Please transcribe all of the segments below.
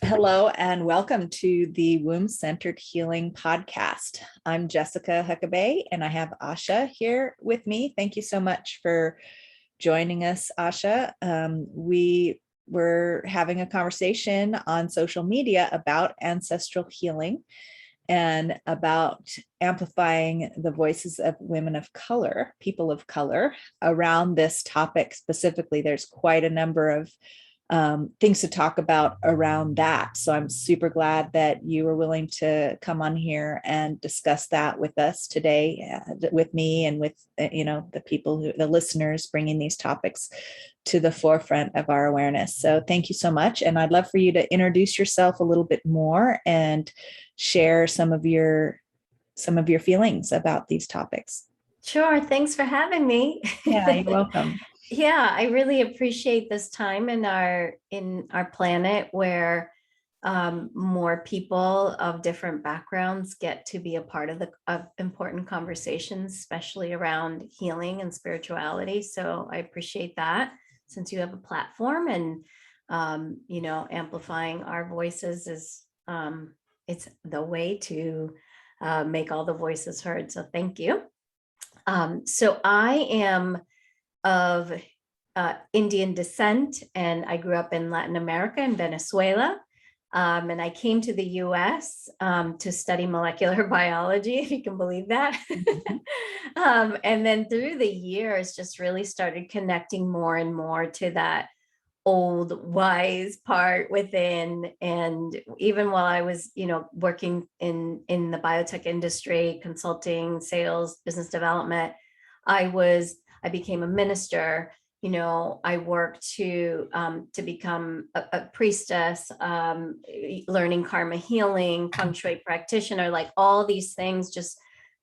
Hello and welcome to the Womb Centered Healing Podcast. I'm Jessica Huckabee and I have Asha here with me. Thank you so much for joining us, Asha. We were having a conversation on social media about ancestral healing and about amplifying the voices of women of color, people of color around this topic specifically. There's quite a number of things to talk about around that. So I'm super glad that you were willing to come on here and discuss that with us today, with me and with the people the listeners, bringing these topics to the forefront of our awareness. So thank you so much, and I'd love for you to introduce yourself a little bit more and share some of your feelings about these topics. Sure. Thanks for having me. Yeah, you're welcome. Yeah, I really appreciate this time in our planet where more people of different backgrounds get to be a part of important conversations, especially around healing and spirituality. So I appreciate that, since you have a platform, and amplifying our voices is it's the way to make all the voices heard. So thank you. So I am of Indian descent, and I grew up in Latin America, in Venezuela. And I came to the US to study molecular biology, if you can believe that. And then through the years, just really started connecting more and more to that old wise part within. And even while I was working in the biotech industry, consulting, sales, business development, I became a minister. I worked to become a priestess, learning karma healing, feng shui practitioner, like all these things, just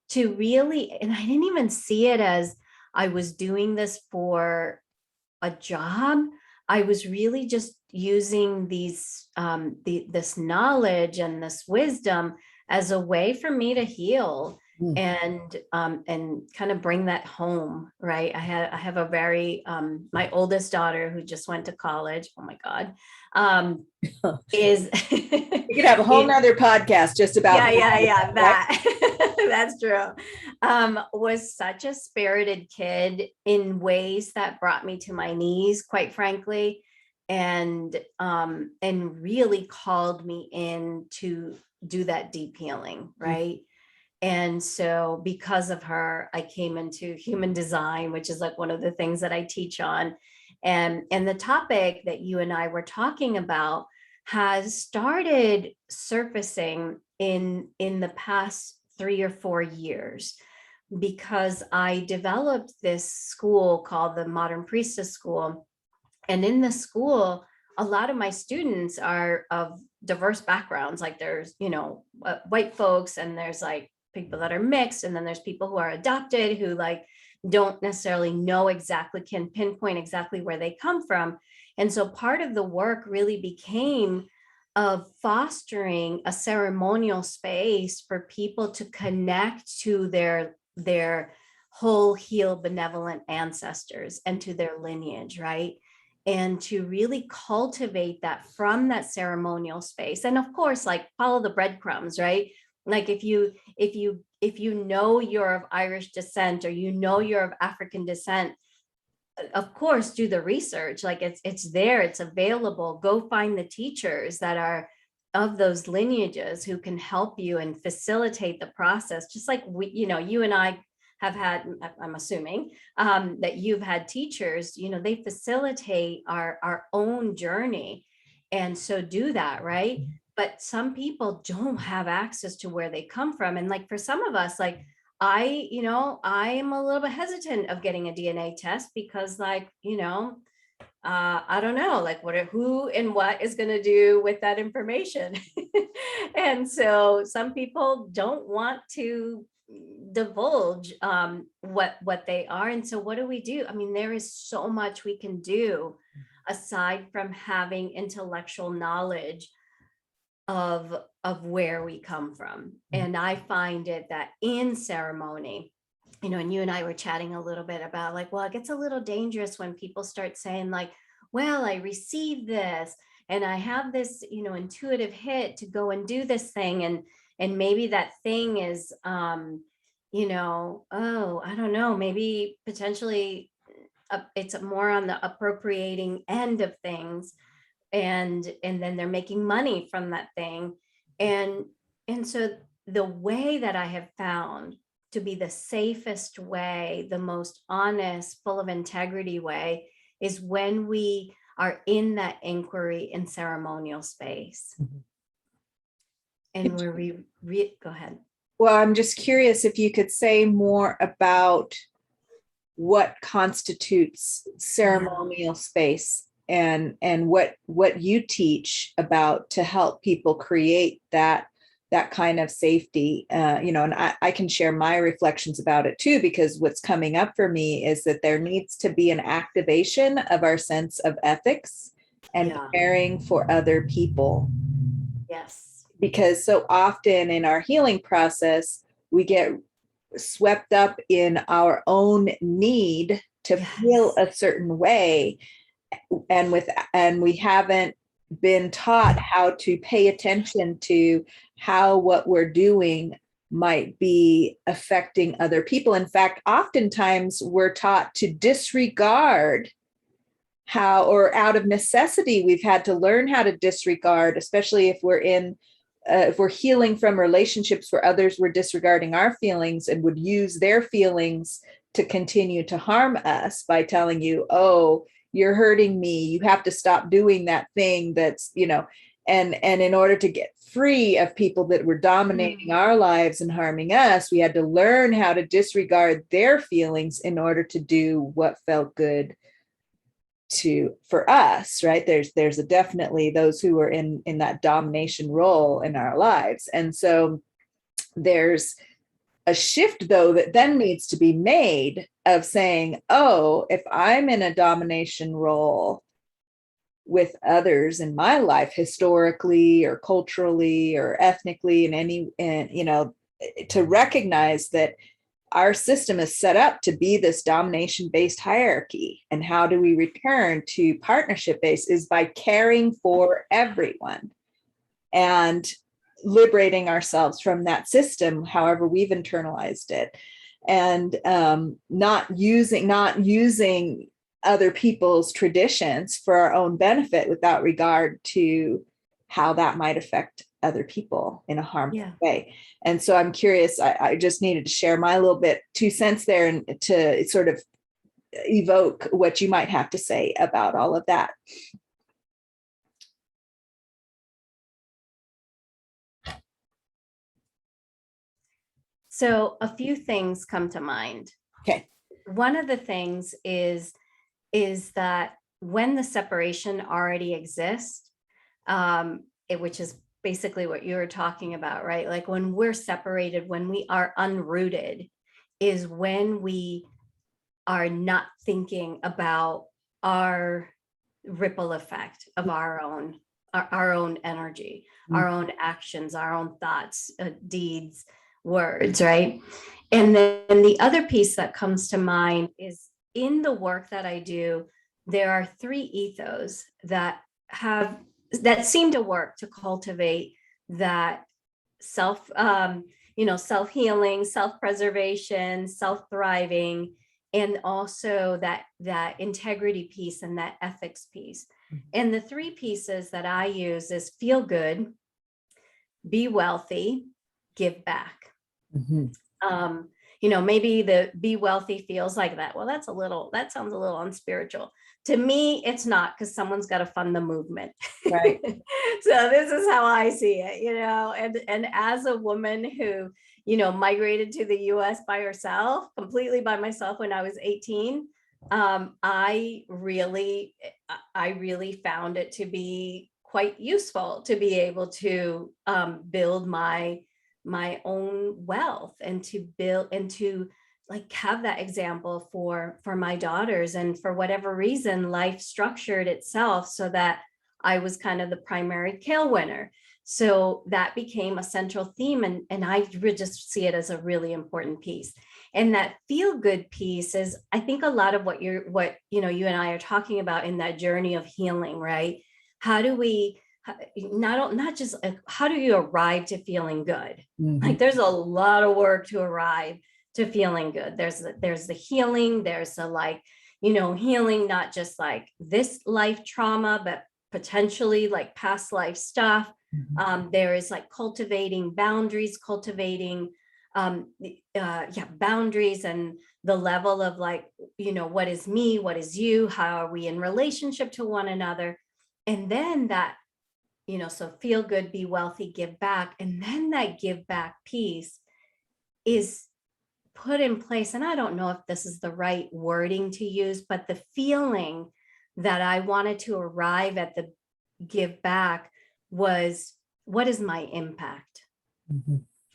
to really, and I didn't even see it as I was doing this for a job. I was really just using this knowledge and this wisdom as a way for me to heal and kind of bring that home, right? I have a very my oldest daughter, who just went to college. Oh my God, is you could have a whole nother podcast just about that. That's true. Was such a spirited kid in ways that brought me to my knees, quite frankly, and really called me in to do that deep healing, right? And so because of her, I came into human design, which is like one of the things that I teach on. And the topic that you and I were talking about has started surfacing in the past 3 or 4 years, because I developed this school called the Modern Priestess School. And in the school, a lot of my students are of diverse backgrounds. Like there's, white folks, and there's like people that are mixed, and then there's people who are adopted, who like don't necessarily know exactly, can pinpoint exactly where they come from. And so part of the work really became of fostering a ceremonial space for people to connect to their whole, heal, benevolent ancestors and to their lineage, right? And to really cultivate that from that ceremonial space. And of course, like follow the breadcrumbs, right? Like if you know you're of Irish descent, or you're of African descent, of course, do the research. Like it's there, it's available. Go find the teachers that are of those lineages who can help you and facilitate the process. Just like you and I have had, I'm assuming that you've had teachers, they facilitate our own journey. And so do that, right? But some people don't have access to where they come from. And like for some of us, like I am a little bit hesitant of getting a DNA test, because I don't know, like who and what is going to do with that information. And so some people don't want to divulge what they are. And so what do we do? I mean, there is so much we can do aside from having intellectual knowledge of where we come from. And I find it that in ceremony, and you and I were chatting a little bit about like, well, it gets a little dangerous when people start saying like, well, I received this, and I have this, intuitive hit to go and do this thing. And maybe that thing is, oh, I don't know, maybe potentially it's more on the appropriating end of things, and then they're making money from that thing. And so the way that I have found to be the safest way, the most honest, full of integrity way, is when we are in that inquiry and ceremonial space. And where we go ahead. Well, I'm just curious if you could say more about what constitutes ceremonial space, and what you teach about to help people create that kind of safety. And I can share my reflections about it too, because what's coming up for me is that there needs to be an activation of our sense of ethics and caring for other people. Yes. Because so often in our healing process, we get swept up in our own need to feel a certain way, and we haven't been taught how to pay attention to how what we're doing might be affecting other people. In fact, oftentimes we're taught to disregard how, or out of necessity, we've had to learn how to disregard, especially if we're healing from relationships where others were disregarding our feelings and would use their feelings to continue to harm us by telling you, oh, you're hurting me, you have to stop doing that thing that's, and in order to get free of people that were dominating our lives and harming us, we had to learn how to disregard their feelings in order to do what felt good for us, right? There's definitely those who are in that domination role in our lives. And so there's a shift, though, that then needs to be made of saying, oh, if I'm in a domination role with others in my life, historically or culturally or ethnically, to recognize that our system is set up to be this domination-based hierarchy. And how do we return to partnership-based is by caring for everyone and liberating ourselves from that system, however we've internalized it, and not using other people's traditions for our own benefit without regard to how that might affect other people in a harmful way. And so I'm curious, I just needed to share my little bit 2 cents there, and to sort of evoke what you might have to say about all of that. So a few things come to mind. Okay. One of the things is that when the separation already exists, which is basically what you were talking about, right? Like when we're separated, when we are unrooted, is when we are not thinking about our ripple effect of our own energy, our own actions, our own thoughts, deeds, words, right? And then the other piece that comes to mind is, in the work that I do, there are 3 ethos that seem to work to cultivate that self-healing, self-preservation, self-thriving, and also that integrity piece and that ethics piece. And the 3 pieces that I use is feel good, be wealthy, give back. Maybe the be wealthy feels like that. Well, that sounds a little unspiritual. To me, it's not, because someone's got to fund the movement. Right. So this is how I see it, and as a woman who, migrated to the US by herself, completely by myself when I was 18, I really found it to be quite useful to be able to build my own wealth, and to build, and to like have that example for my daughters. And for whatever reason, life structured itself so that I was kind of the primary kale winner. So that became a central theme, and I just see it as a really important piece. And that feel good piece is, I think, a lot of what you and I are talking about in that journey of healing, right? How do we not just how do you arrive to feeling good? Like there's a lot of work to arrive to feeling good. There's the healing, there's the like, healing, not just like this life trauma, but potentially like past life stuff. There is like cultivating boundaries, boundaries, and the level of like, what is me, what is you, how are we in relationship to one another? And then that, so feel good, be wealthy, give back. And then that give back piece is put in place. And I don't know if this is the right wording to use, but the feeling that I wanted to arrive at the give back was, what is my impact?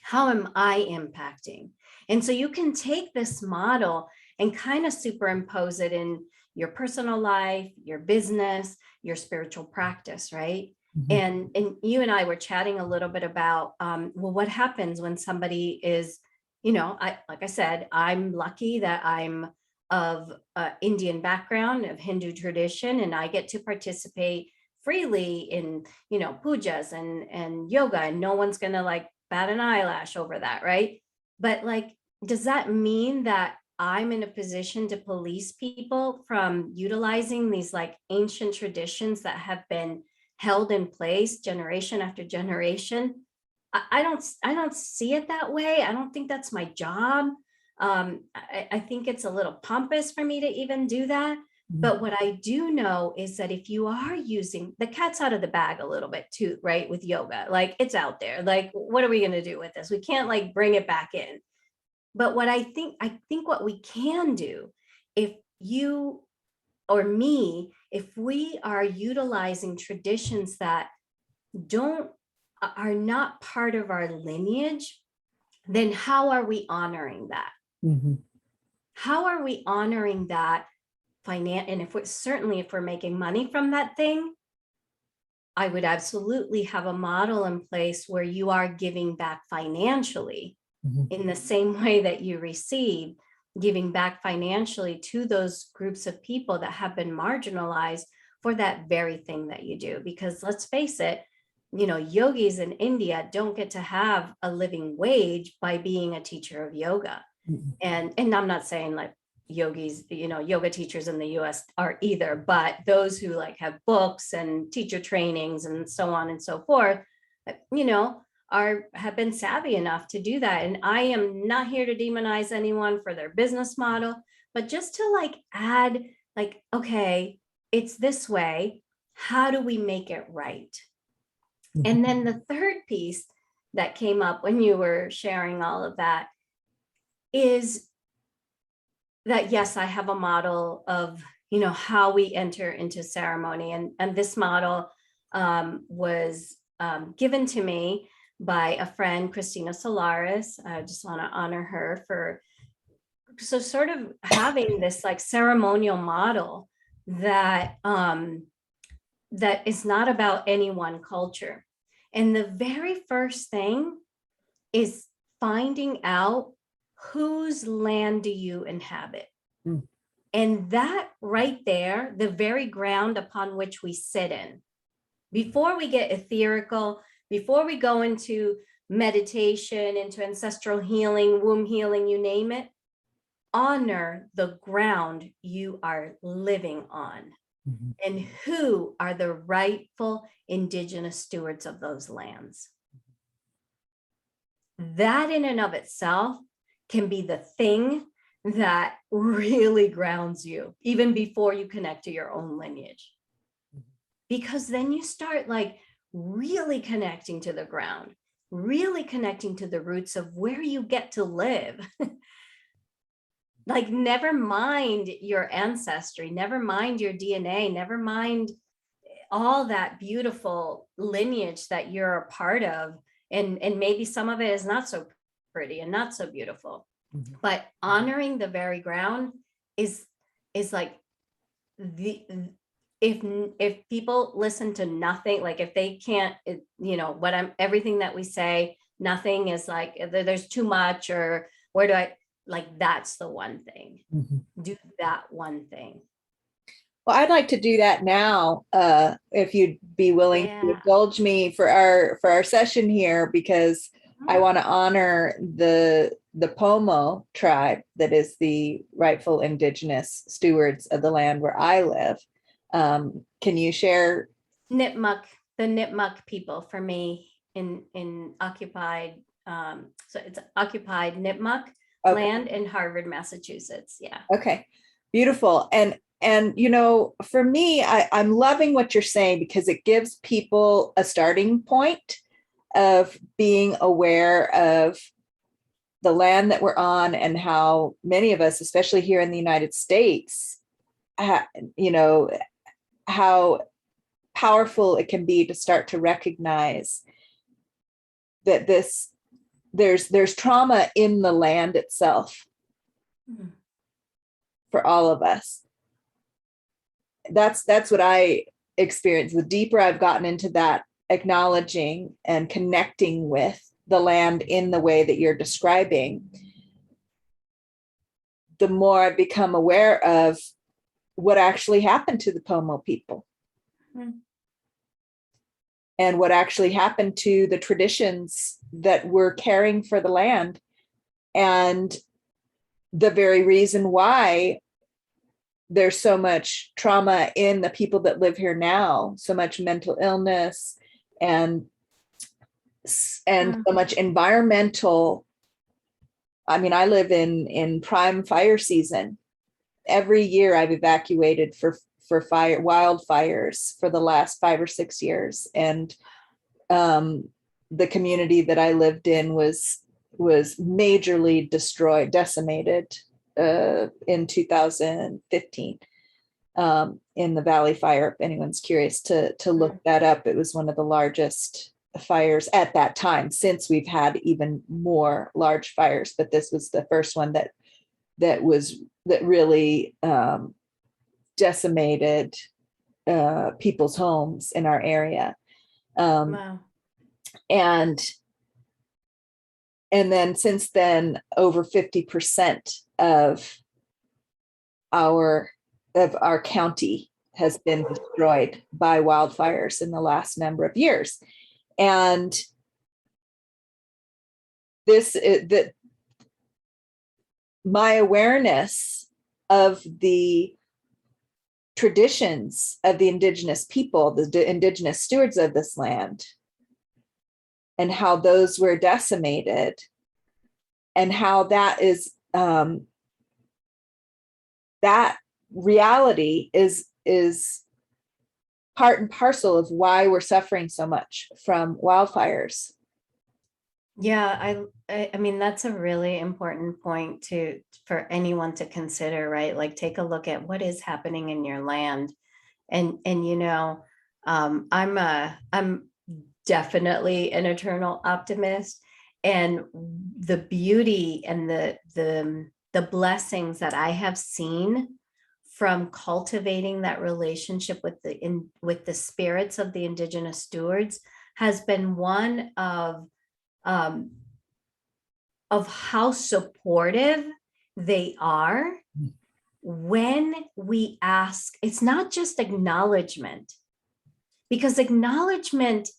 How am I impacting? And so you can take this model and kind of superimpose it in your personal life, your business, your spiritual practice, right? And you and I were chatting a little bit about, well, what happens when somebody is, like I said, I'm lucky that I'm of Indian background, of Hindu tradition, and I get to participate freely in, pujas and yoga, and no one's gonna like bat an eyelash over that, right? But like, does that mean that I'm in a position to police people from utilizing these like ancient traditions that have been held in place generation after generation? I don't see it that way. I don't think that's my job. I think it's a little pompous for me to even do that. But what I do know is that if you are using, the cat's out of the bag a little bit too, right? With yoga, like it's out there. Like, what are we going to do with this? We can't like bring it back in. But what I think what we can do, if you or me, if we are utilizing traditions that are not part of our lineage, then how are we honoring that? How are we honoring that? And if we're making money from that thing, I would absolutely have a model in place where you are giving back financially in the same way that you receive, giving back financially to those groups of people that have been marginalized for that very thing that you do. Because let's face it, yogis in India don't get to have a living wage by being a teacher of yoga. And I'm not saying like yogis, yoga teachers in the US are either, but those who like have books and teacher trainings and so on and so forth, have been savvy enough to do that. And I am not here to demonize anyone for their business model, but just to like add like, okay, it's this way. How do we make it right? And then the third piece that came up when you were sharing all of that is that, yes, I have a model of, how we enter into ceremony. And this model was given to me by a friend, Christina Solaris. I just want to honor her for sort of having this like ceremonial model that that is not about any one culture. And the very first thing is finding out whose land do you inhabit? And that right there, the very ground upon which we sit in, before we get etherical, before we go into meditation, into ancestral healing, womb healing, you name it, honor the ground you are living on. And who are the rightful indigenous stewards of those lands. That in and of itself can be the thing that really grounds you, even before you connect to your own lineage. Because then you start like really connecting to the ground, really connecting to the roots of where you get to live. Like, never mind your ancestry, never mind your DNA, never mind all that beautiful lineage that you're a part of. And maybe some of it is not so pretty and not so beautiful. But honoring the very ground is like if people listen to nothing, like if they can't, everything that we say, nothing is like, there's too much, or where do I, like, that's the one thing. Do that one thing. Well, I'd like to do that now, if you'd be willing to Yeah. indulge me for our session here, because I want to honor the Pomo tribe that is the rightful indigenous stewards of the land where I live. Can you share? Nipmuc, the Nipmuc people for me in occupied, so it's occupied Nipmuc Okay, land in Harvard, Massachusetts. Yeah. okay, beautiful. And for me, I'm loving what you're saying because it gives people a starting point of being aware of the land that we're on and how many of us, especially here in the United States, you know, how powerful it can be to start to recognize that there's trauma in the land itself Mhm. for all of us. That's what I experienced. The deeper I've gotten into that, acknowledging and connecting with the land in the way that you're describing, the more I've become aware of what actually happened to the Pomo people Mhm. and what actually happened to the traditions that we're caring for the land, and the very reason why there's so much trauma in the people that live here now, so much mental illness and Mm. so much environmental. I mean, I live in prime fire season. Every year I've evacuated for wildfires for the last 5 or 6 years, and the community that I lived in was majorly destroyed, decimated in 2015 in the Valley Fire. If anyone's curious to look that up, it was one of the largest fires at that time. Since we've had even more large fires, but this was the first one that really decimated people's homes in our area. Um, Wow. and and then since then, over 50% our of our county has been destroyed by wildfires in the last number of years. And this that my awareness of the traditions of the indigenous people, the indigenous stewards of this land, and how those were decimated, and how that reality is part and parcel of why we're suffering so much from wildfires. Yeah, I mean that's a really important point to for anyone to consider, right? Like take a look at what is happening in your land. And I'm definitely an eternal optimist, and the beauty and the blessings that I have seen from cultivating that relationship with the spirits of the indigenous stewards has been one um, of how supportive they are when we ask. It's not just acknowledgement, because acknowledgement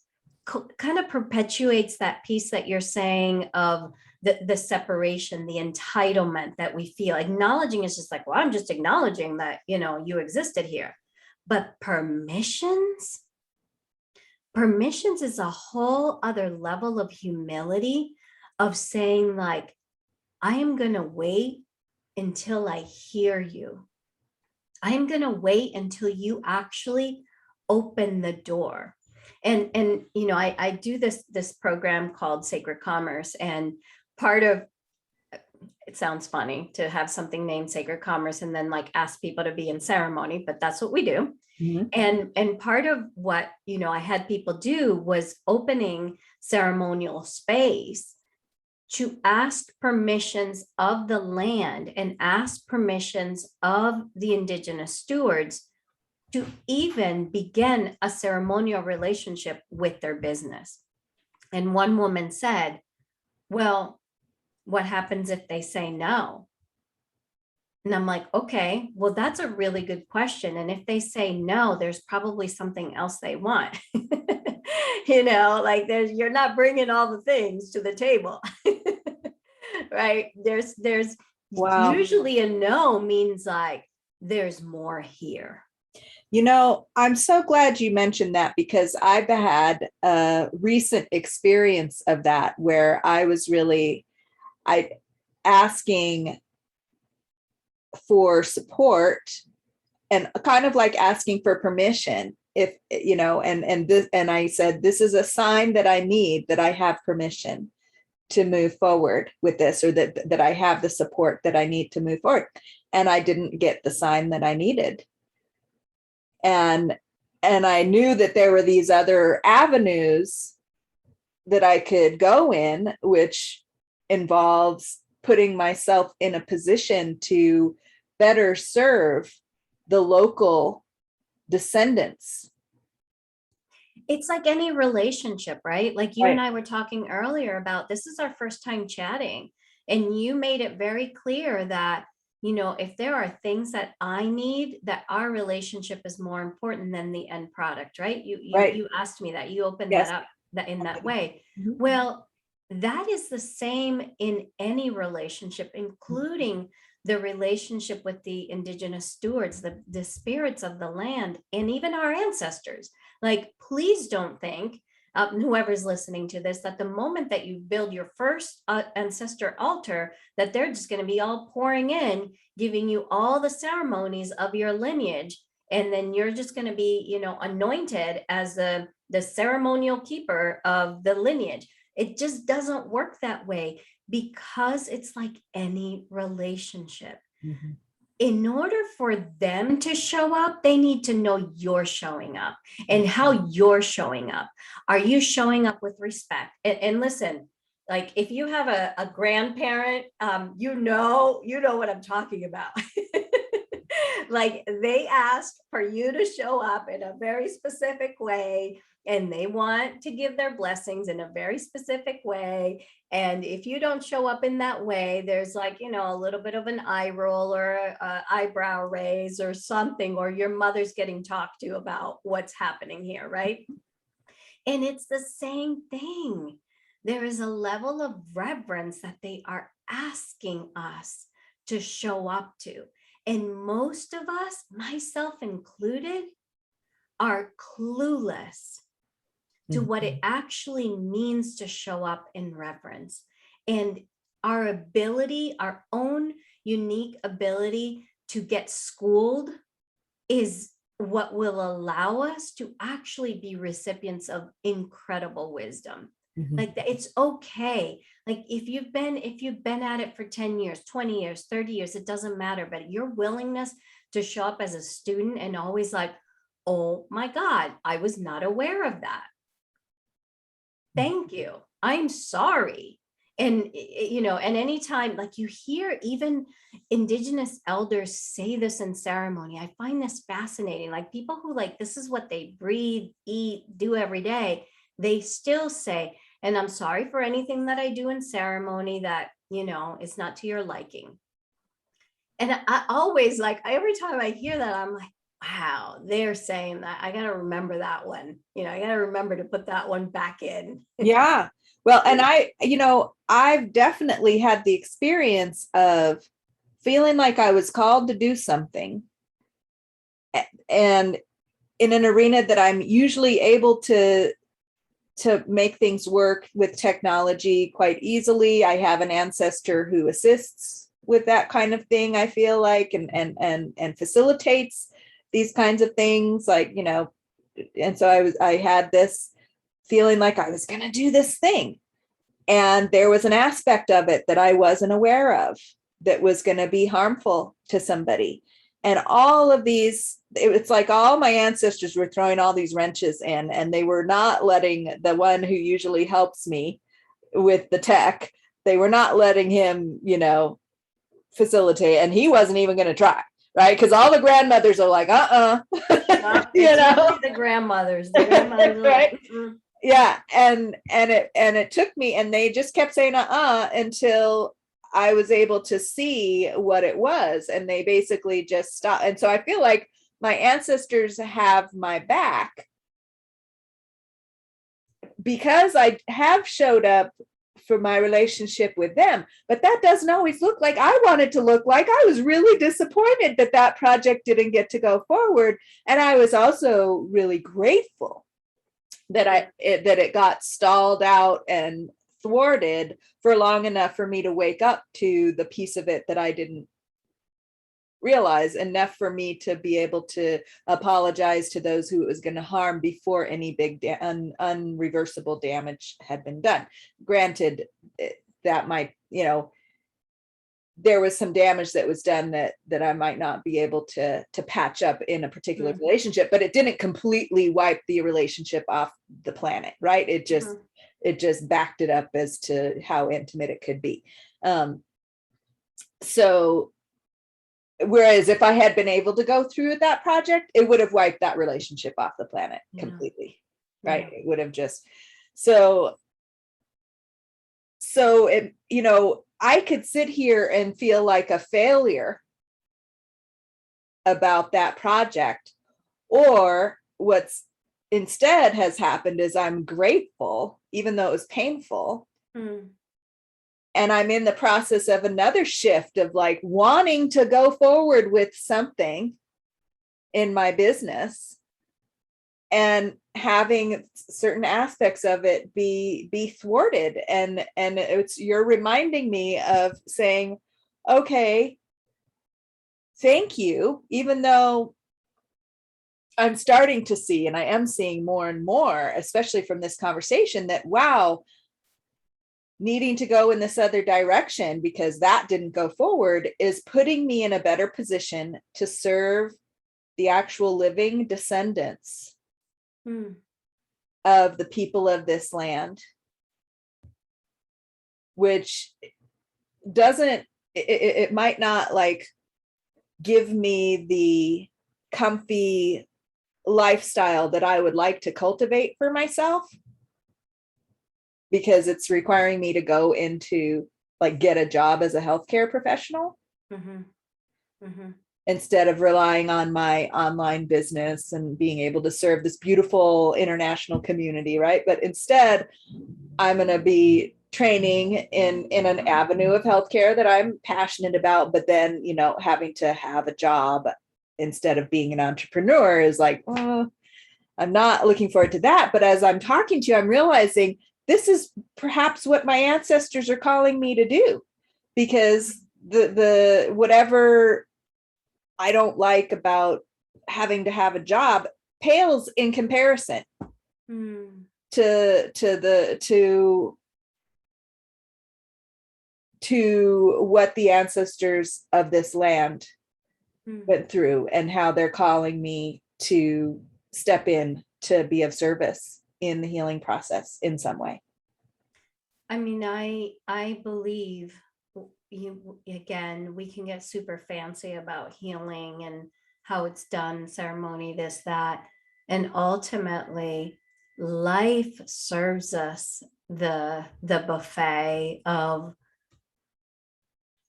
kind of perpetuates that piece that you're saying of the separation, the entitlement that we feel. Acknowledging is just like, well, I'm just acknowledging that, you existed here. But permissions is a whole other level of humility, of saying like, I am going to wait until I hear you. I am going to wait until you actually open the door. And I do this program called Sacred Commerce, and part of it sounds funny to have something named Sacred Commerce and then like ask people to be in ceremony, but that's what we do. Mhm. And part of what I had people do was opening ceremonial space to ask permissions of the land and ask permissions of the indigenous stewards to even begin a ceremonial relationship with their business. And one woman said, well, what happens if they say no? And I'm like, okay, well, that's a really good question. And if they say no, there's probably something else they want. Like you're not bringing all the things to the table. Right? There's Wow. usually a no means like there's more here. I'm so glad you mentioned that, because I've had a recent experience of that where I was really I asking for support and kind of like asking for permission, if and I said, this is a sign that I need, that I have permission to move forward with this, or that I have the support that I need to move forward. And I didn't get the sign that I needed. And I knew that there were these other avenues that I could go in, which involves putting myself in a position to better serve the local descendants. It's like any relationship, right? Like you and Right. I were talking earlier about, this is our first time chatting, and you made it very clear that, if there are things that I need, that our relationship is more important than the end product, right? Right. You asked me that, you opened that Yes. up that in that way. Mhm. Well, that is the same in any relationship, including the relationship with the indigenous stewards, the spirits of the land, and even our ancestors. Like, please don't think, whoever's listening to this, that the moment that you build your first ancestor altar, that they're just going to be all pouring in, giving you all the ceremonies of your lineage. And then you're just going to be, anointed as the ceremonial keeper of the lineage. It just doesn't work that way, because it's like any relationship. Mhm. In order for them to show up, they need to know you're showing up and how you're showing up. Are you showing up with respect? And listen, like if you have a grandparent, you know what I'm talking about. Like they asked for you to show up in a very specific way, and they want to give their blessings in a very specific way. And if you don't show up in that way, there's like, a little bit of an eye roll or a eyebrow raise or something, or your mother's getting talked to about what's happening here, right? And it's the same thing. There is a level of reverence that they are asking us to show up to. And most of us, myself included, are clueless to what it actually means to show up in reverence. And our ability, our own unique ability to get schooled, is what will allow us to actually be recipients of incredible wisdom. Mhm. Like it's okay. Like if you've been at it for 10 years, 20 years, 30 years, it doesn't matter. But your willingness to show up as a student and always like, oh my God, I was not aware of that. Thank you. I'm sorry. And and anytime like you hear even indigenous elders say this in ceremony, I find this fascinating. Like people who like this is what they breathe, eat, do every day, they still say, and I'm sorry for anything that I do in ceremony that is not to your liking. And I always like every time I hear that, I'm like, wow, they're saying that. I got to remember that one. I got to remember to put that one back in. Yeah. Well, and I've definitely had the experience of feeling like I was called to do something, and in an arena that I'm usually able to make things work with technology quite easily. I have an ancestor who assists with that kind of thing, I feel like, and facilitates these kinds of things, like, and so I had this feeling like I was going to do this thing. And there was an aspect of it that I wasn't aware of that was going to be harmful to somebody. And all of these, it's like all my ancestors were throwing all these wrenches in, and they were not letting the one who usually helps me with the tech, they were not letting him, facilitate. And he wasn't even going to try. Right. Because all the grandmothers are like, Well, it's usually the grandmothers. The grandmothers are right. like, Yeah. And it took me, and they just kept saying, until I was able to see what it was, and they basically just stopped. And so I feel like my ancestors have my back because I have showed up for my relationship with them, but that doesn't always look like I want it to look like. I was really disappointed that that project didn't get to go forward. And I was also really grateful that it got stalled out and thwarted for long enough for me to wake up to the piece of it that I didn't realize, enough for me to be able to apologize to those who it was going to harm before any big unreversible damage had been done. Granted, that might, there was some damage that was done that I might not be able to patch up in a particular relationship, but it didn't completely wipe the relationship off the planet, right? It just backed it up as to how intimate it could be. So whereas if I had been able to go through with that project, it would have wiped that relationship off the planet completely, right? It would have just, so it, I could sit here and feel like a failure about that project, or what's instead has happened is I'm grateful, even though it was painful. And I'm in the process of another shift of like wanting to go forward with something in my business and having certain aspects of it be thwarted. And you're reminding me of saying, okay, thank you, even though I'm starting to see, and I am seeing more and more, especially from this conversation, that wow, needing to go in this other direction because that didn't go forward is putting me in a better position to serve the actual living descendants of the people of this land, which doesn't, it might not like give me the comfy lifestyle that I would like to cultivate for myself, because it's requiring me to go into like get a job as a healthcare professional instead of relying on my online business and being able to serve this beautiful international community, right? But instead, I'm going to be training in an avenue of healthcare that I'm passionate about, but then, having to have a job instead of being an entrepreneur is like, oh, I'm not looking forward to that. But as I'm talking to you, I'm realizing this is perhaps what my ancestors are calling me to do, because the whatever I don't like about having to have a job pales in comparison to what the ancestors of this land went through and how they're calling me to step in to be of service in the healing process in some way. I mean, I believe again, we can get super fancy about healing and how it's done, ceremony, this, that, and ultimately life serves us the buffet of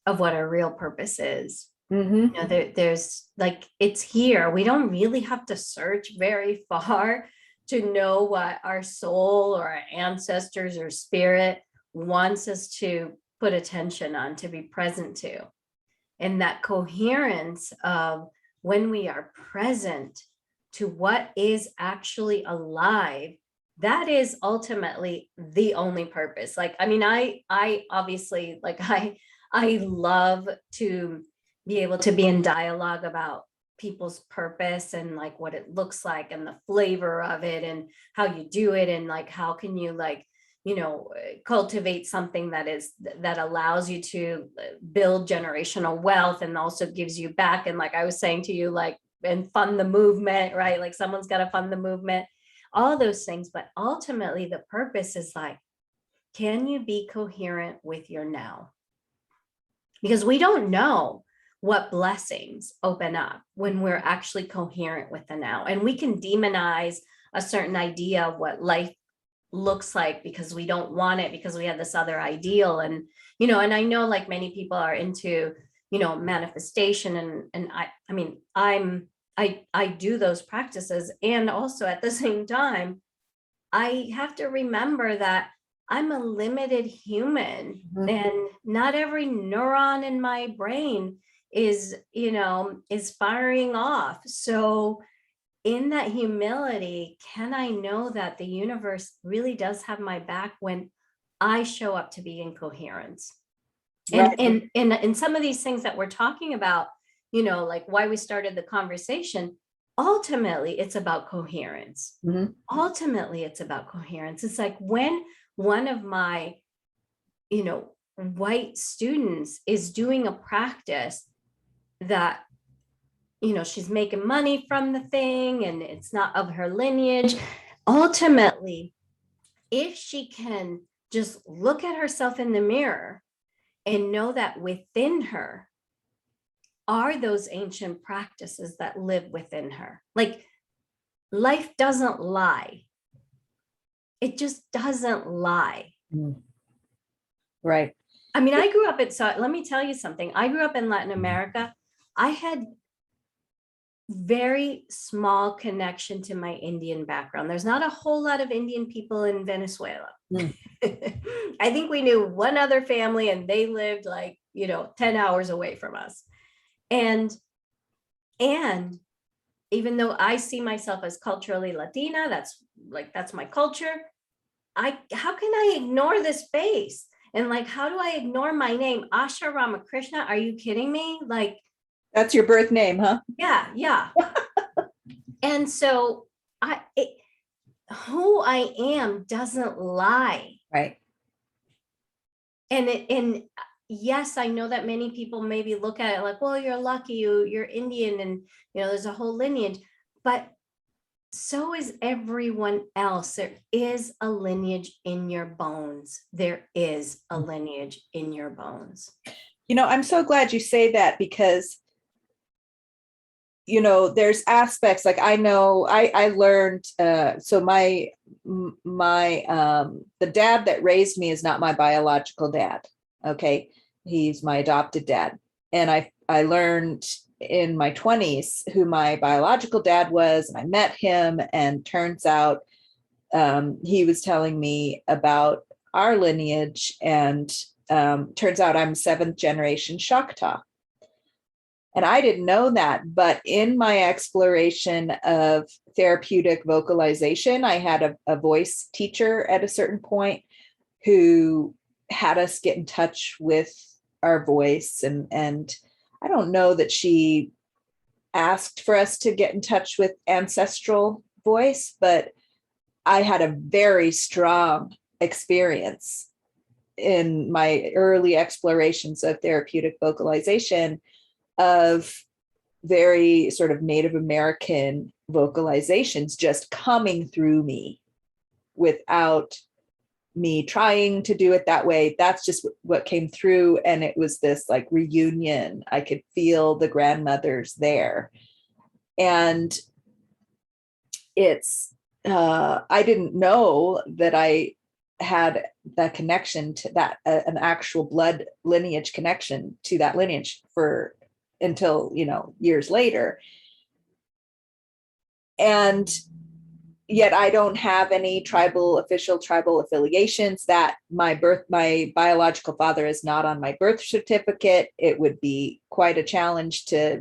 what our real purpose is. There's like, it's here. We don't really have to search very far to know what our soul or our ancestors or spirit wants us to put attention on, to be present to. And that coherence of when we are present to what is actually alive, that is ultimately the only purpose. Like, I mean, I obviously, like, I love to be able to be in dialogue about people's purpose and like what it looks like and the flavor of it and how you do it. And like, how can you like, cultivate something that allows you to build generational wealth and also gives you back. And like I was saying to you, like, and fund the movement, right? Like someone's got to fund the movement, all those things. But ultimately the purpose is like, can you be coherent with your now? Because we don't know what blessings open up when we're actually coherent with the now. And we can demonize a certain idea of what life looks like, because we don't want it, because we have this other ideal. And, and I know like many people are into, manifestation, and I mean, I do those practices. And also at the same time, I have to remember that I'm a limited human, and not every neuron in my brain is firing off. So in that humility, can I know that the universe really does have my back when I show up to be in coherence? Right. And some of these things that we're talking about, like why we started the conversation, ultimately it's about coherence. Mhm. Ultimately it's about coherence. It's like when one of my, white students is doing a practice that, she's making money from the thing and it's not of her lineage. Ultimately, if she can just look at herself in the mirror and know that within her are those ancient practices that live within her. Like, life doesn't lie. It just doesn't lie. Mhm. Right. I mean, I grew up so let me tell you something. I grew up in Latin America. I had very small connection to my Indian background. There's not a whole lot of Indian people in Venezuela. Mm. I think we knew one other family and they lived like, 10 hours away from us. And even though I see myself as culturally Latina, that's my culture. How can I ignore this face? And like, how do I ignore my name? Asha Ramakrishna? Are you kidding me? Like, That's your birth name, huh? yeah. And so who I am doesn't lie. Right. And yes, I know that many people maybe look at it like, well, you're lucky, you're Indian, and there's a whole lineage, but so is everyone else. There is a lineage in your bones. There is a lineage in your bones. I'm so glad you say that, because there's aspects, like I know I learned, so my the dad that raised me is not my biological dad. Okay. He's my adopted dad. And I learned in my 20s who my biological dad was, and I met him, and turns out he was telling me about our lineage, and turns out I'm 7th generation Choctaw. And I didn't know that, but in my exploration of therapeutic vocalization, I had a voice teacher at a certain point who had us get in touch with our voice. And I don't know that she asked for us to get in touch with ancestral voice, but I had a very strong experience in my early explorations of therapeutic vocalization of very sort of Native American vocalizations just coming through me without me trying to do it that way. That's just what came through. And it was this like reunion. I could feel the grandmothers there. And I didn't know that I had that connection to that, an actual blood lineage connection to that lineage until years later. And yet I don't have any official tribal affiliations. That my biological father is not on my birth certificate. It would be quite a challenge to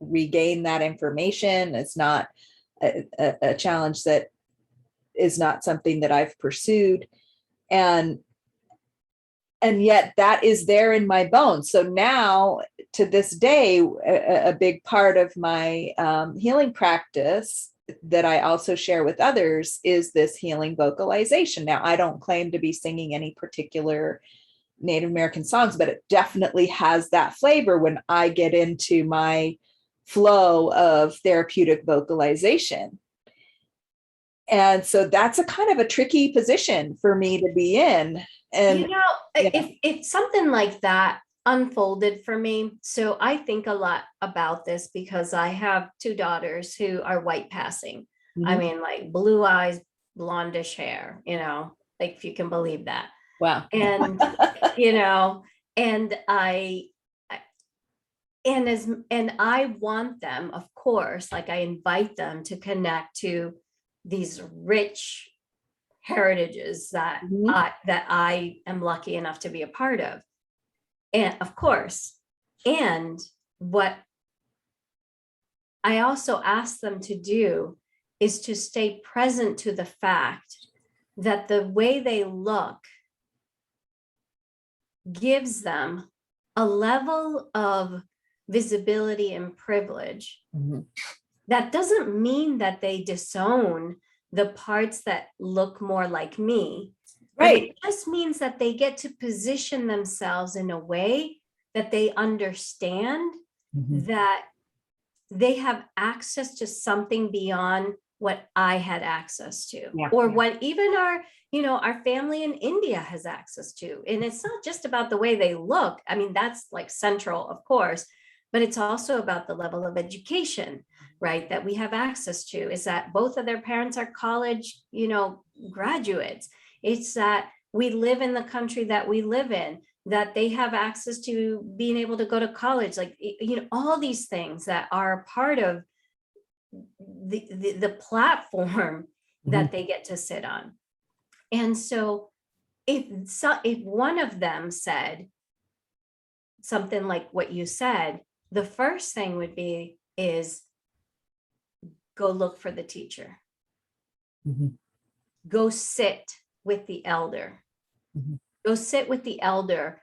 regain that information. It's not a challenge that is not something that I've pursued. And yet that is there in my bones. So now, to this day, a big part of my healing practice that I also share with others is this healing vocalization. Now, I don't claim to be singing any particular Native American songs, but it definitely has that flavor when I get into my flow of therapeutic vocalization. And so that's a kind of a tricky position for me to be in. And if something like that unfolded for me, so I think a lot about this because I have 2 daughters who are white passing. Mm-hmm. I mean, like blue eyes, blondish hair, like if you can believe that. Wow. And, and I want them, of course, like I invite them to connect to these rich heritages that Mhm. I am lucky enough to be a part of. And of course, and what I also ask them to do is to stay present to the fact that the way they look gives them a level of visibility and privilege. Mhm. That doesn't mean that they disown the parts that look more like me, but Right. it just means that they get to position themselves in a way that they understand Mhm. that they have access to something beyond what I had access to, Yeah. or what even our family in India has access to. And it's not just about the way they look. I mean, that's like central, of course, but it's also about the level of education, right, that we have access to. Is that both of their parents are college, graduates. It's that we live in the country that we live in, that they have access to being able to go to college, like, all these things that are part of the platform Mhm. that they get to sit on. And so if one of them said something like what you said, the first thing would be is go look for the teacher, Mhm. go sit with the elder, Mhm. go sit with the elder.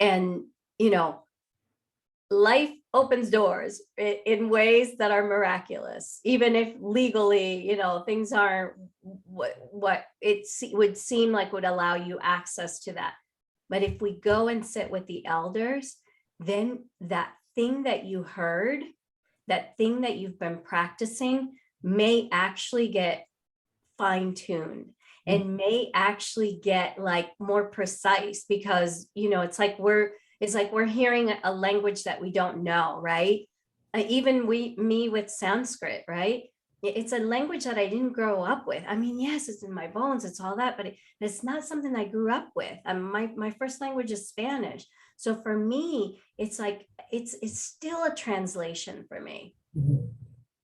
And life opens doors in ways that are miraculous, even if legally, things aren't what it would seem like would allow you access to that. But if we go and sit with the elders, then that thing that you heard, that thing that you've been practicing, may actually get fine-tuned and may actually get like more precise, because it's like we're hearing a language that we don't know, right? Even me with Sanskrit, right? It's a language that I didn't grow up with. I mean, yes, it's in my bones, it's all that, but it's not something I grew up with. My first language is Spanish. So for me, it's like it's still a translation for me. Mhm.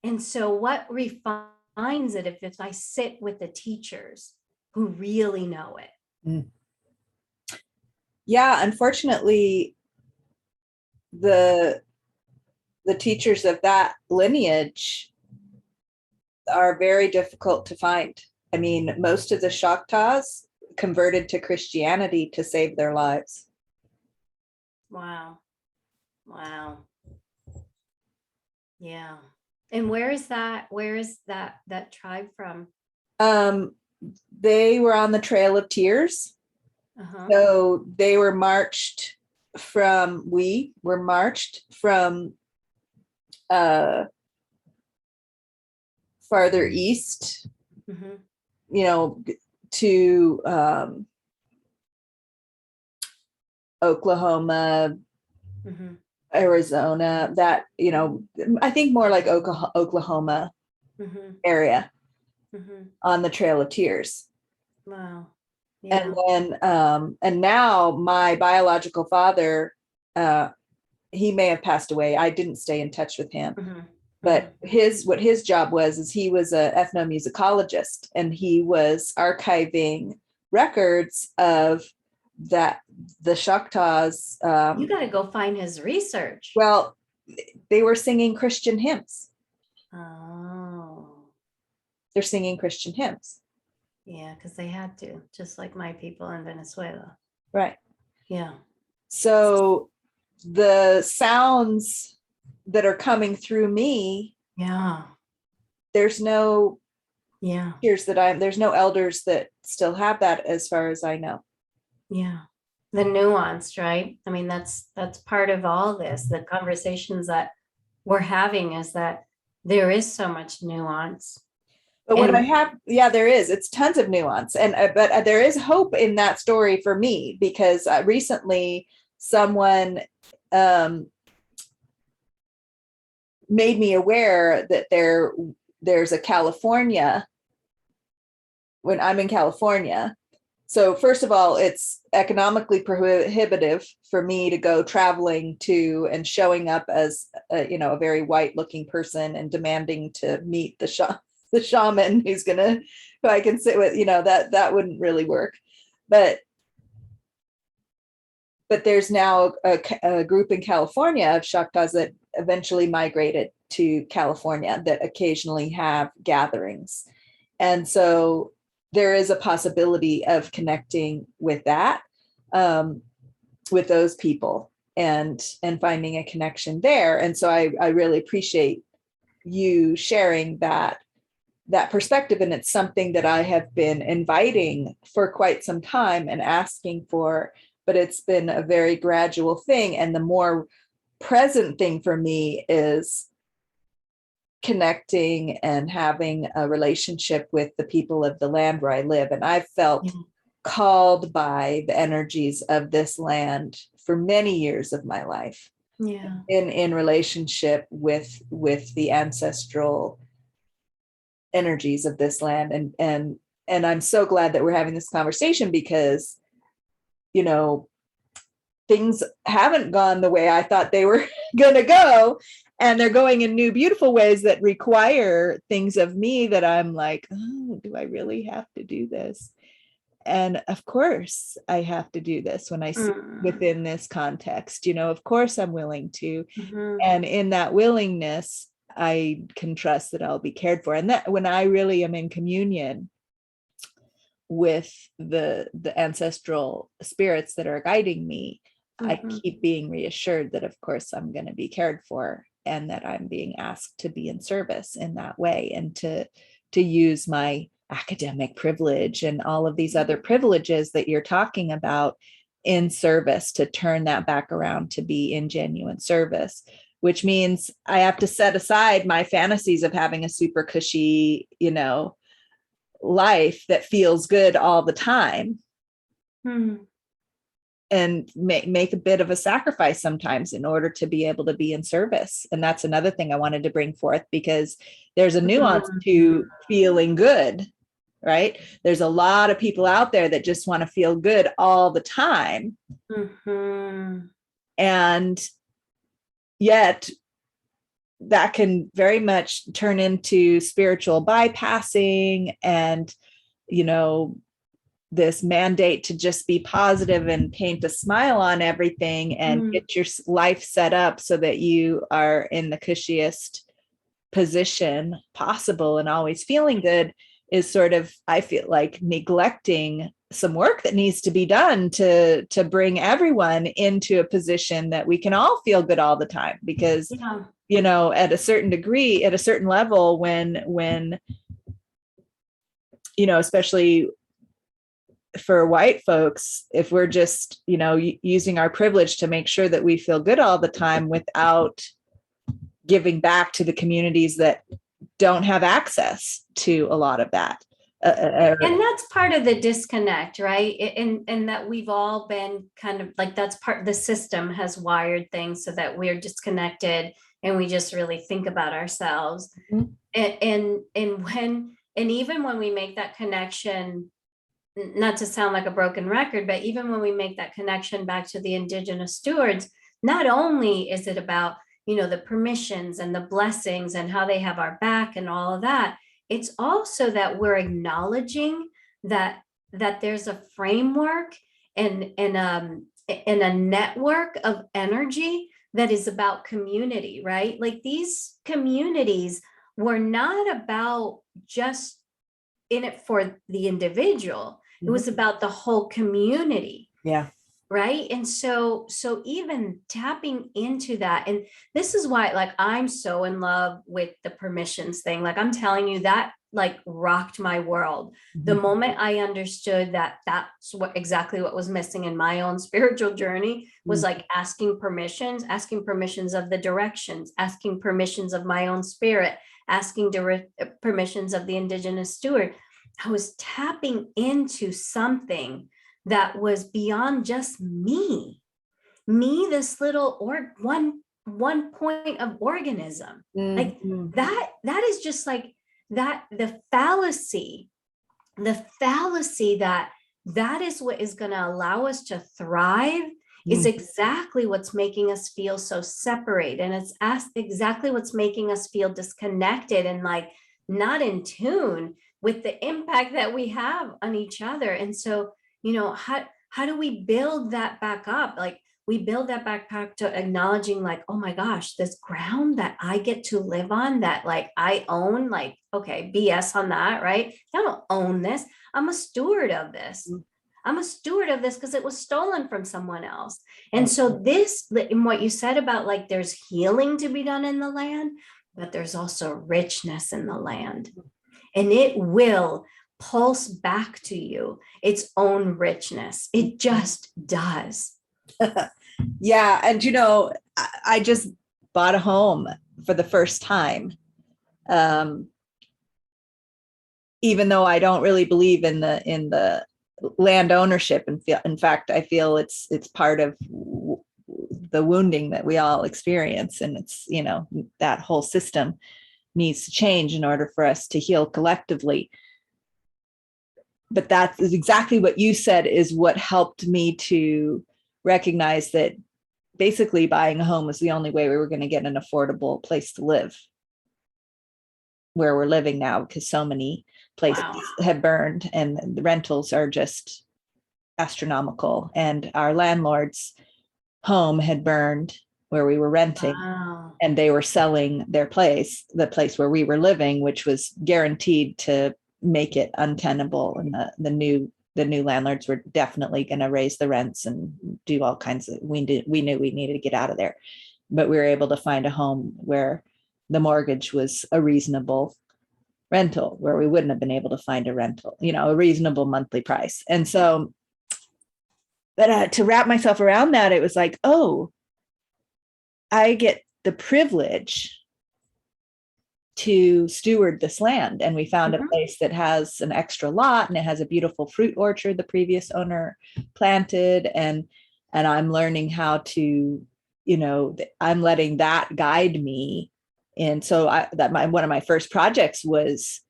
And so what refines it if I sit with the teachers who really know it? Mm. Yeah, unfortunately, the the teachers of that lineage are very difficult to find. I mean, most of the Shaktas converted to Christianity to save their lives. Wow. Wow. Yeah. And where is that tribe from? Um, they were on the Trail of Tears. Uh-huh. So we were marched from uh, farther east, Mm-hmm. you know, to Oklahoma, Mm-hmm. Arizona, I think more like Oklahoma Mm-hmm. area Mm-hmm. on the Trail of Tears. Wow. And Yeah. then, and now my biological father, uh, he may have passed away. I didn't stay in touch with him, Mm-hmm. Mm-hmm. but what his job was is he was an ethnomusicologist, and he was archiving records of that the Shaktas. You got to go find his research. Well, they were singing Christian hymns. Oh, They're singing Christian hymns, yeah, because they had to, just like my people in Venezuela. right? Yeah. So the sounds that are coming through me, Yeah. there's no Yeah. there's no elders that still have that as far as I know. Yeah. The nuance, right? I mean, that's part of all this. The conversations that we're having is that there is so much nuance. But what I And have, yeah, there is. It's tons of nuance, and but there is hope in that story for me, because recently someone um, made me aware that there's a California when I'm in California. So first of all, it's economically prohibitive for me to go traveling to and showing up as a very white looking person and demanding to meet the shaman who I can sit with, that wouldn't really work. But there's now a group in California of Shaktas that eventually migrated to California that occasionally have gatherings. And so there is a possibility of connecting with that, with those people and finding a connection there. And so I really appreciate you sharing that perspective. And it's something that I have been inviting for quite some time and asking for, but it's been a very gradual thing. And the more present thing for me is connecting and having a relationship with the people of the land where I live. And I've felt called by the energies of this land for many years of my life. Yeah. In relationship with the ancestral energies of this land. And I'm so glad that we're having this conversation because, things haven't gone the way I thought they were going to go. And they're going in new, beautiful ways that require things of me that I'm like, oh, do I really have to do this? And of course I have to do this when I sit within this context, of course I'm willing to. And in that willingness, I can trust that I'll be cared for. And that when I really am in communion with the ancestral spirits that are guiding me, I keep being reassured that of course I'm going to be cared for and that I'm being asked to be in service in that way and to use my academic privilege and all of these other privileges that you're talking about in service, to turn that back around to be in genuine service, which means I have to set aside my fantasies of having a super cushy, life that feels good all the time. And make a bit of a sacrifice sometimes in order to be able to be in service. And that's another thing I wanted to bring forth, because there's a nuance to feeling good, right? There's a lot of people out there that just want to feel good all the time. And yet that can very much turn into spiritual bypassing and, this mandate to just be positive and paint a smile on everything and get your life set up so that you are in the cushiest position possible and always feeling good, is sort of, I feel like, neglecting some work that needs to be done to bring everyone into a position that we can all feel good all the time. Because, at a certain degree, at a certain level, when especially for white folks, if we're just, using our privilege to make sure that we feel good all the time without giving back to the communities that don't have access to a lot of that. And that's part of the disconnect, right? And that we've all been kind of like, that's part, the system has wired things so that we're disconnected and we just really think about ourselves. And even when we make that connection, not to sound like a broken record, but even when we make that connection back to the indigenous stewards, not only is it about, the permissions and the blessings and how they have our back and all of that, it's also that we're acknowledging that there's a framework and a network of energy that is about community, right? Like, these communities were not about just in it for the individual. It was about the whole community. Yeah. Right. And so even tapping into that, and this is why, like, I'm so in love with the permissions thing. Like, I'm telling you, that like rocked my world. The moment I understood that that's exactly what was missing in my own spiritual journey, was like asking permissions of the directions, asking permissions of my own spirit, asking permissions of the indigenous steward. I was tapping into something that was beyond just me, this little one point of organism. Like that is just like that, the fallacy the fallacy that that is what is going to allow us to thrive is exactly what's making us feel so separate. And it's exactly what's making us feel disconnected and like not in tune with the impact that we have on each other. And so, how do we build that back up? Like, we build that back to acknowledging like, oh my gosh, this ground that I get to live on, that like I own, like, okay, BS on that, right? I don't own this. I'm a steward of this. I'm a steward of this because it was stolen from someone else. And so this, in what you said about like, there's healing to be done in the land, but there's also richness in the land. And it will pulse back to you its own richness. It just does. Yeah. And, I just bought a home for the first time. Even though I don't really believe in the land ownership, and in fact, I feel it's part of the wounding that we all experience. And it's, that whole system needs to change in order for us to heal collectively. But that's exactly what you said is what helped me to recognize that basically buying a home was the only way we were going to get an affordable place to live where we're living now, because so many places have burned and the rentals are just astronomical. And our landlord's home had burned where we were renting. And they were selling their place, the place where we were living, which was guaranteed to make it untenable. And the new landlords were definitely going to raise the rents and do all kinds of, we knew we needed to get out of there. But we were able to find a home where the mortgage was a reasonable rental, where we wouldn't have been able to find a rental, a reasonable monthly price. And so but to wrap myself around that, it was like, oh, I get the privilege to steward this land. And we found a place that has an extra lot and it has a beautiful fruit orchard the previous owner planted. And I'm learning how to, I'm letting that guide me. And so one of my first projects was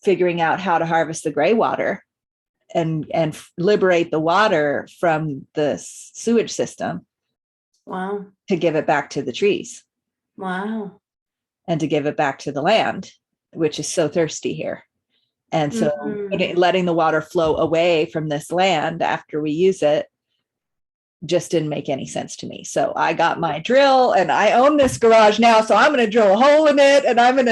figuring out how to harvest the gray water and liberate the water from the sewage system. Wow. To give it back to the trees. Wow. And to give it back to the land, which is so thirsty here. And so letting the water flow away from this land after we use it just didn't make any sense to me. So I got my drill and I own this garage now. So I'm going to drill a hole in it and I'm going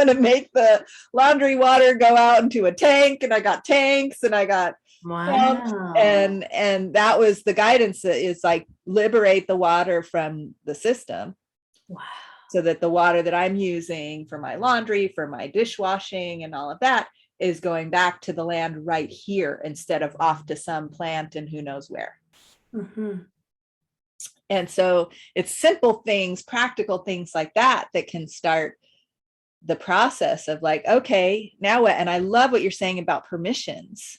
to make the laundry water go out into a tank. And I got tanks and I got pumps, and that was the guidance, that is like liberate the water from the system. Wow. So that the water that I'm using for my laundry, for my dishwashing and all of that is going back to the land right here instead of off to some plant and who knows where. And so it's simple things, practical things like that can start the process of like, okay, now what? And I love what you're saying about permissions.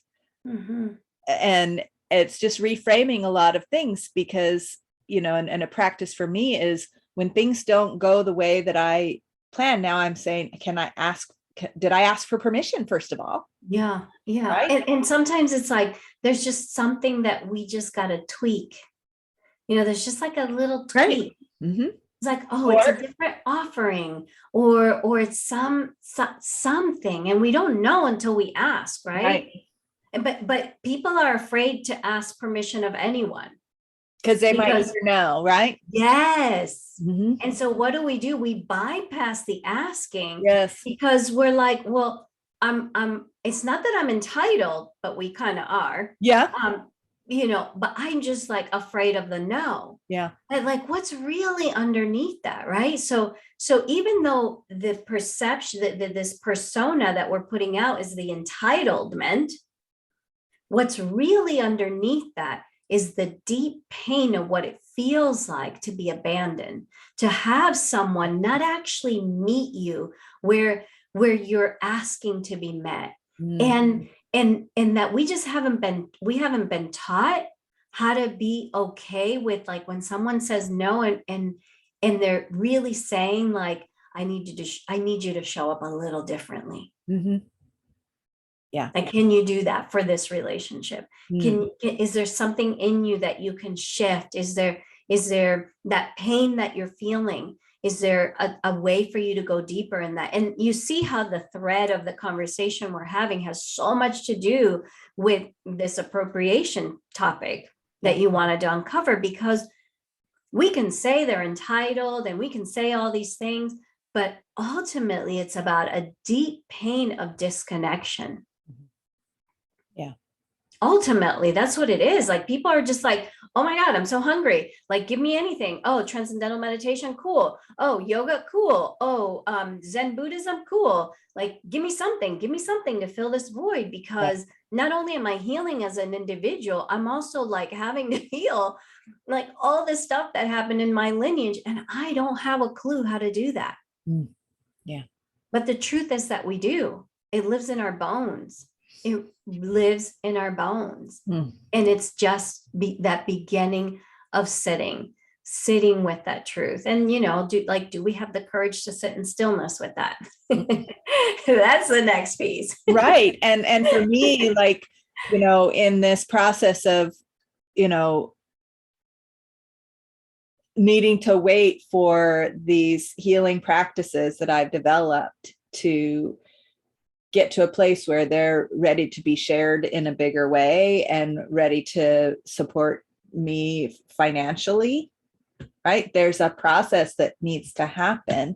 And it's just reframing a lot of things because, and a practice for me is when things don't go the way that I plan. Now I'm saying, did I ask for permission first of all? Yeah. Right? And sometimes it's like, there's just something that we just got to tweak. There's just like a little tweak. Right. It's like, it's a different offering or it's something. And we don't know until we ask, right? But people are afraid to ask permission of anyone. Because they might either know, right? Yes. And so what do? We bypass the asking. Yes. Because we're like, well, it's not that I'm entitled, but we kind of are. Yeah. But I'm just like afraid of the no. Yeah. And like, what's really underneath that, right? So even though the perception that this persona that we're putting out is the entitlement, what's really underneath that is the deep pain of what it feels like to be abandoned, to have someone not actually meet you where you're asking to be met. And that we just haven't been taught how to be okay with like when someone says no and they're really saying like, I need you to, I need you to show up a little differently. Mm-hmm. Yeah. And can you do that for this relationship? Mm. Is there something in you that you can shift? Is there that pain that you're feeling? Is there a way for you to go deeper in that? And you see how the thread of the conversation we're having has so much to do with this appropriation topic that you wanted to uncover, because we can say they're entitled and we can say all these things, but ultimately it's about a deep pain of disconnection. Yeah. Ultimately, that's what it is. Like, people are just like, oh my God, I'm so hungry. Like, give me anything. Oh, transcendental meditation, cool. Oh, yoga, cool. Oh, Zen Buddhism, cool. Like, give me something to fill this void, because not only am I healing as an individual, I'm also like having to heal like all this stuff that happened in my lineage. And I don't have a clue how to do that. Mm. Yeah. But the truth is that we do. It lives in our bones. It lives in our bones. Mm. And it's just that beginning of sitting with that truth. And, you know, do we have the courage to sit in stillness with that? That's the next piece. Right. And for me, like, you know, in this process of, you know, needing to wait for these healing practices that I've developed to get to a place where they're ready to be shared in a bigger way and ready to support me financially, right? There's a process that needs to happen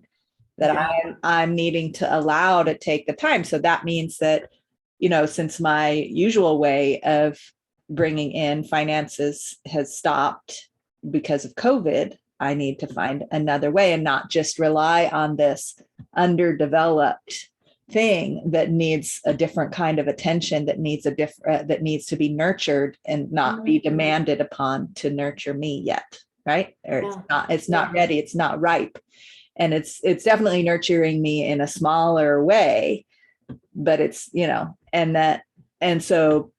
that I'm needing to allow to take the time. So that means that, you know, since my usual way of bringing in finances has stopped because of COVID, I need to find another way and not just rely on this underdeveloped thing that needs a different kind of attention, that needs a different, that needs to be nurtured and not be demanded upon to nurture me yet, right? Or it's not ready, it's not ripe. And it's definitely nurturing me in a smaller way, but it's, you know, and so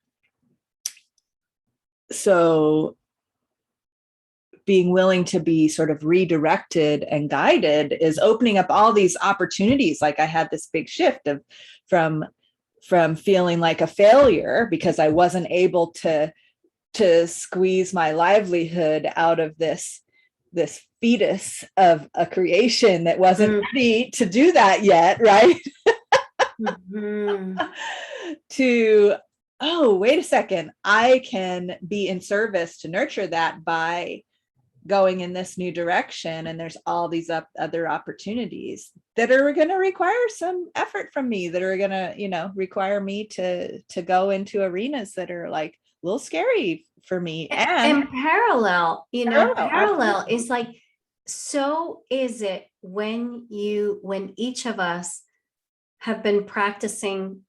being willing to be sort of redirected and guided is opening up all these opportunities. Like, I had this big shift of from feeling like a failure because I wasn't able to squeeze my livelihood out of this fetus of a creation that wasn't ready to do that yet, right? To, oh, wait a second, I can be in service to nurture that by going in this new direction. And there's all these other opportunities that are going to require some effort from me, that are going to, you know, require me to go into arenas that are like a little scary for me. And parallel, you know, parallel absolutely. is like, so is it when each of us have been practicing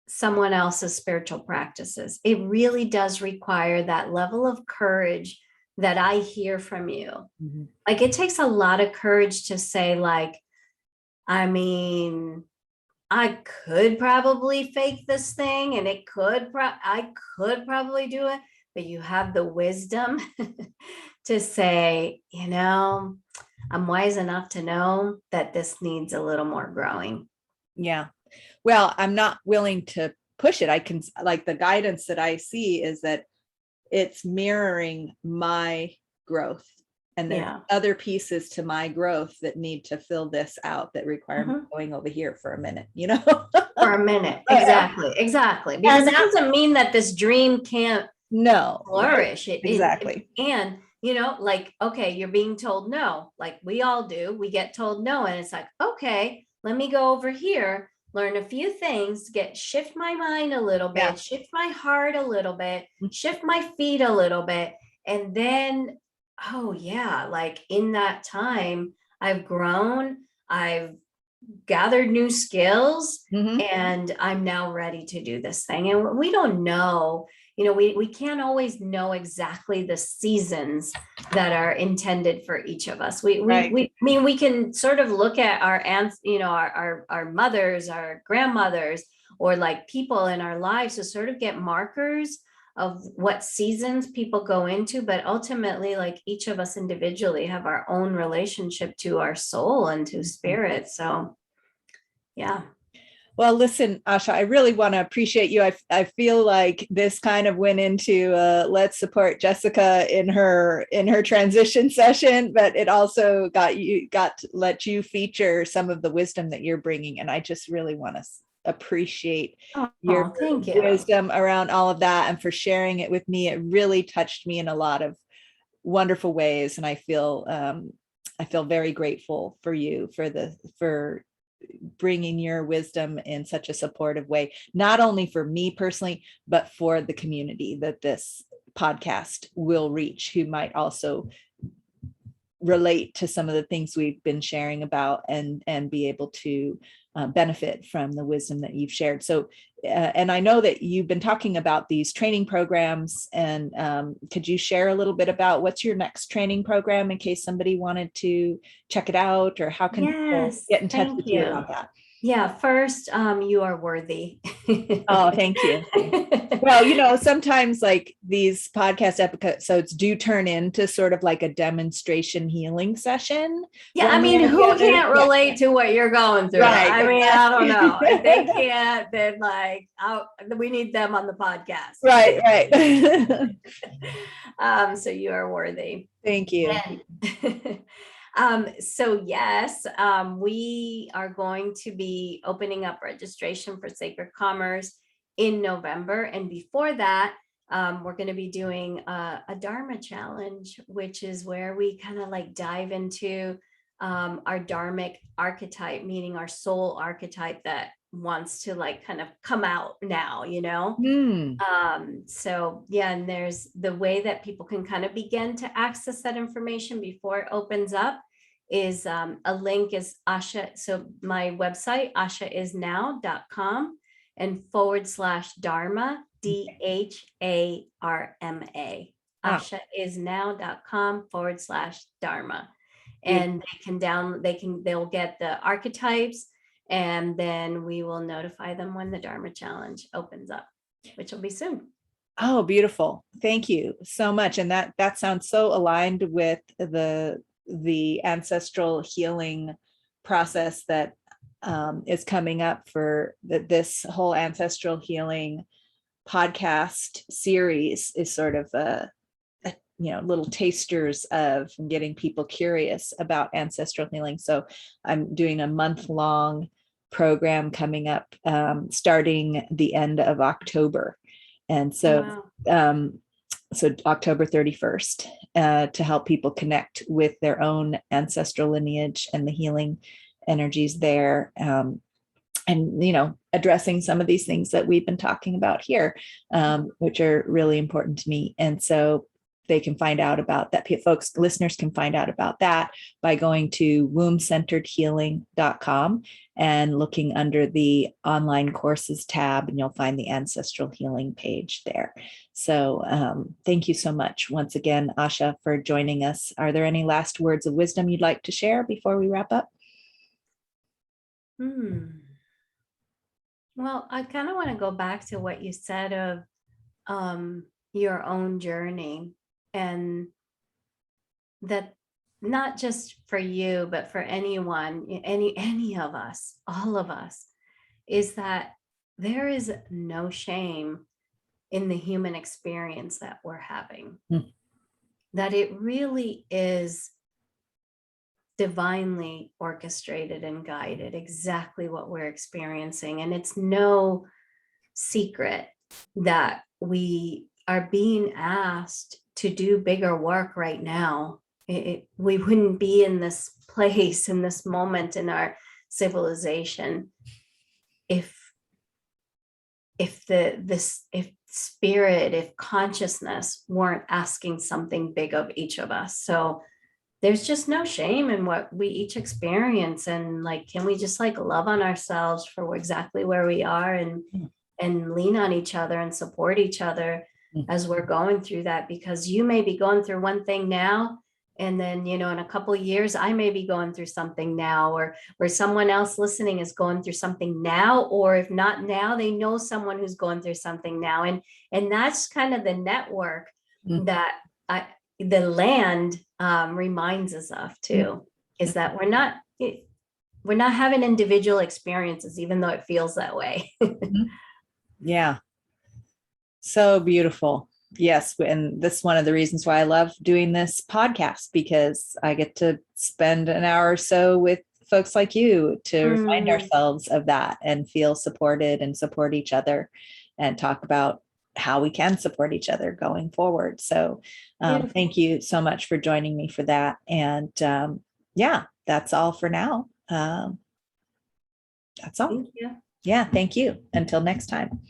someone else's spiritual practices, it really does require that level of courage that I hear from you. Mm-hmm. Like, it takes a lot of courage to say, like, I mean, I could probably fake this thing and I could probably do it, but you have the wisdom to say, you know, I'm wise enough to know that this needs a little more growing. Yeah. Well, I'm not willing to push it. I can, like, the guidance that I see is that it's mirroring my growth, and there's other pieces to my growth that need to fill this out, that require me going over here for a minute, you know. For a minute. Exactly. Because that doesn't mean that this dream can't flourish. Right? Exactly. And you know, like, okay, you're being told no, like we all do. We get told no, and it's like, okay, let me go over here, learn a few things, shift my mind a little bit, shift my heart a little bit, shift my feet a little bit. And then, oh yeah, like in that time, I've grown, I've gathered new skills, and I'm now ready to do this thing. And we don't know, you know, we can't always know exactly the seasons that are intended for each of us. I mean, we can sort of look at our aunts, you know, our mothers, our grandmothers, or like people in our lives to sort of get markers of what seasons people go into, but ultimately, like each of us individually have our own relationship to our soul and to spirit. So yeah. Well, listen, Asha, I really want to appreciate you. I feel like this kind of went into let's support Jessica in her transition session, but it also got to let you feature some of the wisdom that you're bringing, and I just really want to appreciate your Thank you. wisdom around all of that and for sharing it with me. It really touched me in a lot of wonderful ways, and I feel very grateful for you for bringing your wisdom in such a supportive way, not only for me personally, but for the community that this podcast will reach, who might also relate to some of the things we've been sharing about and be able to benefit from the wisdom that you've shared. So, and I know that you've been talking about these training programs, and could you share a little bit about what's your next training program in case somebody wanted to check it out, or how can people get in touch with you about that? Yeah, first, you are worthy. Oh, thank you. Well, sometimes like these podcast episodes do turn into sort of like a demonstration healing session. Yeah, I mean, who can't relate to what you're going through? Right. I mean, I don't know. If they can't, then like, we need them on the podcast. Right. So you are worthy. Thank you. So yes, we are going to be opening up registration for Sacred Commerce in November. And before that, we're going to be doing a Dharma challenge, which is where we kind of like dive into our dharmic archetype, meaning our soul archetype that wants to like kind of come out now, so yeah, and there's the way that people can kind of begin to access that information before it opens up is a link is Asha. So my website, ashaisnow.com and /Dharma, DHARMA. Ashaisnow.com /Dharma. And they'll get the archetypes, and then we will notify them when the Dharma challenge opens up, which will be soon. Oh, beautiful. Thank you so much. And that sounds so aligned with the ancestral healing process that is coming up for this whole ancestral healing podcast series is sort of a little tasters of getting people curious about ancestral healing. So I'm doing a month-long program coming up starting the end of October. And so, so October 31st, to help people connect with their own ancestral lineage and the healing energies there. And, addressing some of these things that we've been talking about here, which are really important to me. And so they can find out about that. Listeners can find out about that by going to wombcenteredhealing.com and looking under the online courses tab, and you'll find the ancestral healing page there. So thank you so much once again, Asha, for joining us. Are there any last words of wisdom you'd like to share before we wrap up? Well, I kind of want to go back to what you said of your own journey, and that not just for you, but for anyone, any of us, all of us, is that there is no shame in the human experience that we're having. That it really is divinely orchestrated and guided, exactly what we're experiencing. And it's no secret that we are being asked to do bigger work right now. We wouldn't be in this place, in this moment in our civilization, if spirit, if consciousness weren't asking something big of each of us. So there's just no shame in what we each experience. And like, can we just like love on ourselves for exactly where we are, and lean on each other and support each other as we're going through that? Because you may be going through one thing now, And then, in a couple of years, I may be going through something now, or someone else listening is going through something now, or if not now, they know someone who's going through something now. And that's kind of the network Mm. that the land reminds us of too, is that we're not having individual experiences, even though it feels that way. Mhm. Yeah. So beautiful. Yes. And that's one of the reasons why I love doing this podcast, because I get to spend an hour or so with folks like you to remind Mm, ourselves of that and feel supported and support each other and talk about how we can support each other going forward. So beautiful. thank you so much for joining me for that. And yeah, that's all for now. That's all. Thank you. Yeah. Thank you. Until next time.